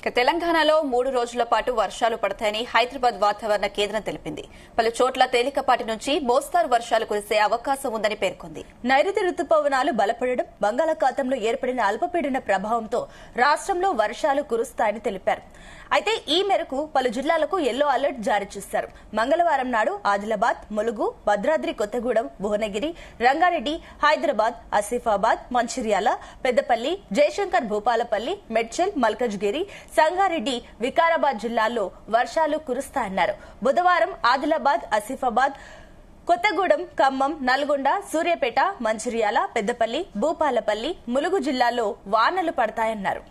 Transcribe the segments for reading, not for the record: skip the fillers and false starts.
తెలంగాణలో 3 రోజుల పాటు వర్షాలు పడతాయని హైదరాబాద్ వాతావరణ కేంద్రం తెలిపింది. పలు చోట్ల తేలికపాటి నుంచి మోస్తారు వర్షాలు కురిసే అవకాశం ఉందని పేర్కొంది. నైరుతి రుతుపవనాలు బలపడడం, బంగాళాఖాతంలో ఏర్పడిన అల్పపీడన ప్రభావంతో రాష్ట్రంలో వర్షాలు కురుస్తాయని తెలిపారు. అయితే ఈ మేరకు పలు జిల్లాలకు ఎల్లో అలర్ట్ జారీ చేశారు. మంగళవారం నాడు ఆదిలాబాద్, ములుగు, భద్రాద్రి కొత్తగూడెం, భువనగిరి, రంగారెడ్డి, హైదరాబాద్, ఆసిఫాబాద్, మంచిర్యాల, పెద్దపల్లి, జయశంకర్ భూపాలపల్లి, మేడ్చల్, మల్కజ్గిరి, సంగారెడ్డి, వికారాబాద్ జిల్లాల్లో వర్షాలు కురుస్తాయన్నారు. బుధవారం ఆదిలాబాద్, ఆసిఫాబాద్, కొత్తగూడెం, ఖమ్మం, నల్గొండ, సూర్యాపేట, మంచిర్యాల, పెద్దపల్లి, భూపాలపల్లి, ములుగు జిల్లాల్లో వానలు పడతాయన్నారు.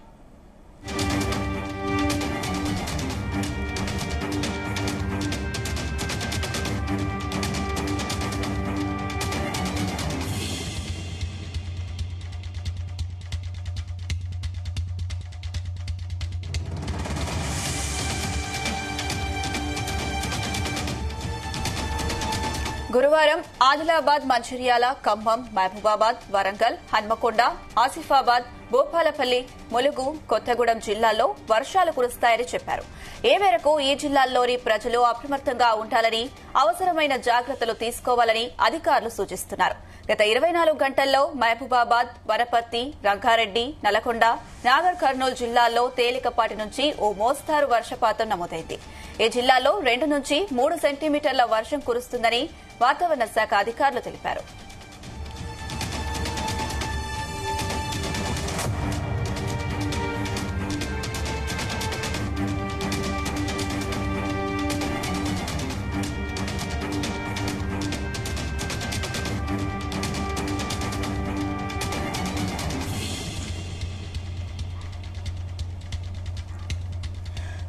గురువారం ఆదిలాబాద్, మంచిర్యాల, ఖమ్మం, మహబూబాబాద్, వరంగల్, హన్మకొండ, ఆసిఫాబాద్, భూపాలపల్లి, ములుగు, కొత్తగూడెం జిల్లాల్లో వర్షాలు కురుస్తాయని చెప్పారు. ఈ మేరకు ఈ జిల్లాల్లోని ప్రజలు అప్రమత్తంగా ఉండాలని, అవసరమైన జాగ్రత్తలు తీసుకోవాలని అధికారులు సూచిస్తున్నారు. గత 24 గంటల్లో మహబూబాబాద్, వనపర్తి, రంగారెడ్డి, నల్గొండ, నాగర్ కర్నూలు జిల్లాల్లో తేలికపాటి నుంచి ఓ మోస్తారు వర్షపాతం నమోదైంది. ఈ జిల్లాలో 2 నుంచి 3 సెంటీమీటర్ల వర్షం కురుస్తుందని వాతావరణ శాఖ అధికారులు తెలిపారు.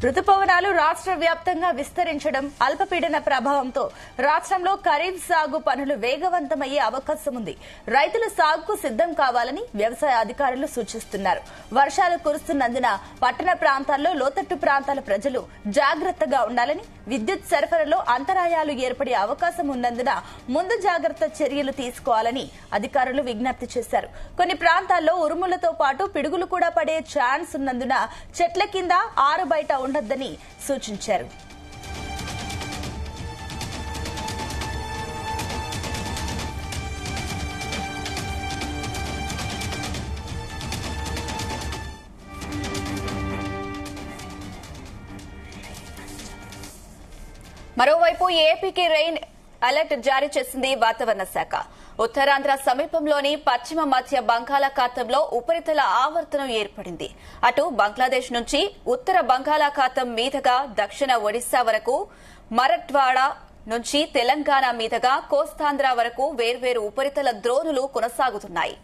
రుతుపవనాలు రాష్ట్ర వ్యాప్తంగా విస్తరించడం, అల్పపీడన ప్రభావంతో రాష్ట్రంలో ఖరీఫ్ సాగు పనులు వేగవంతమయ్యే అవకాశం ఉంది. రైతులు సాగుకు సిద్దం కావాలని వ్యవసాయ అధికారులు సూచిస్తున్నారు. వర్షాలు కురుస్తున్నందున పట్టణ ప్రాంతాల్లో లోతట్టు ప్రాంతాల ప్రజలు జాగ్రత్తగా ఉండాలని, విద్యుత్ సరఫరాలో అంతరాయాలు ఏర్పడే అవకాశం ఉన్నందున ముందు జాగ్రత్త చర్యలు తీసుకోవాలని అధికారులు విజ్ఞప్తి చేశారు. కొన్ని ప్రాంతాల్లో ఉరుములతో పాటు పిడుగులు కూడా పడే ఛాన్స్ ఉన్నందున చెట్ల కింద ఆరు బయట ఉండొద్దని సూచించారు. మరోవైపు ఏపీకి రెయిన్ అలర్ట్ జారీ చేసింది వాతావరణ శాఖ. ఉత్తరాంధ్ర సమీపంలోని పశ్చిమ మధ్య బంగాళాఖాతంలో ఉపరితల ఆవర్తనం ఏర్పడింది. అటు బంగ్లాదేశ్ నుంచి ఉత్తర బంగాళాఖాతం మీదుగా దక్షిణ ఒడిశా వరకు, మరఠ్వాడా నుంచి తెలంగాణ మీదుగా కోస్తాంధ్ర వరకు వేర్వేరు ఉపరితల ద్రోణులు కొనసాగుతున్నాయి.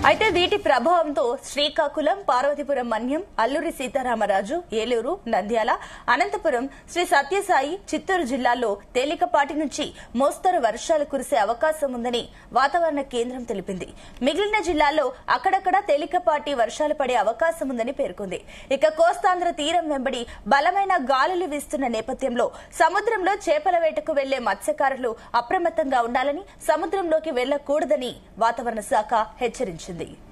అయితే వీటి ప్రభావంతో శ్రీకాకుళం, పార్వతీపురం మన్యం, అల్లూరి సీతారామరాజు, ఏలూరు, నంద్యాల, అనంతపురం, శ్రీ సత్యసాయి, చిత్తూరు జిల్లాల్లో తేలికపాటి నుంచి మోస్తరు వర్షాలు కురిసే అవకాశం ఉందని వాతావరణ కేంద్రం తెలిపింది. మిగిలిన జిల్లాల్లో అక్కడక్కడ తేలికపాటి వర్షాలు పడే అవకాశం ఉందని పేర్కొంది. ఇక కోస్తాంధ్ర తీరం వెంబడి బలమైన గాలులు వీస్తున్న నేపథ్యంలో సముద్రంలో చేపల వేటకు వెళ్లే మత్స్యకారులు అప్రమత్తంగా ఉండాలని, సముద్రంలోకి వెళ్లకూడదని వాతావరణ శాఖ హెచ్చరించింది.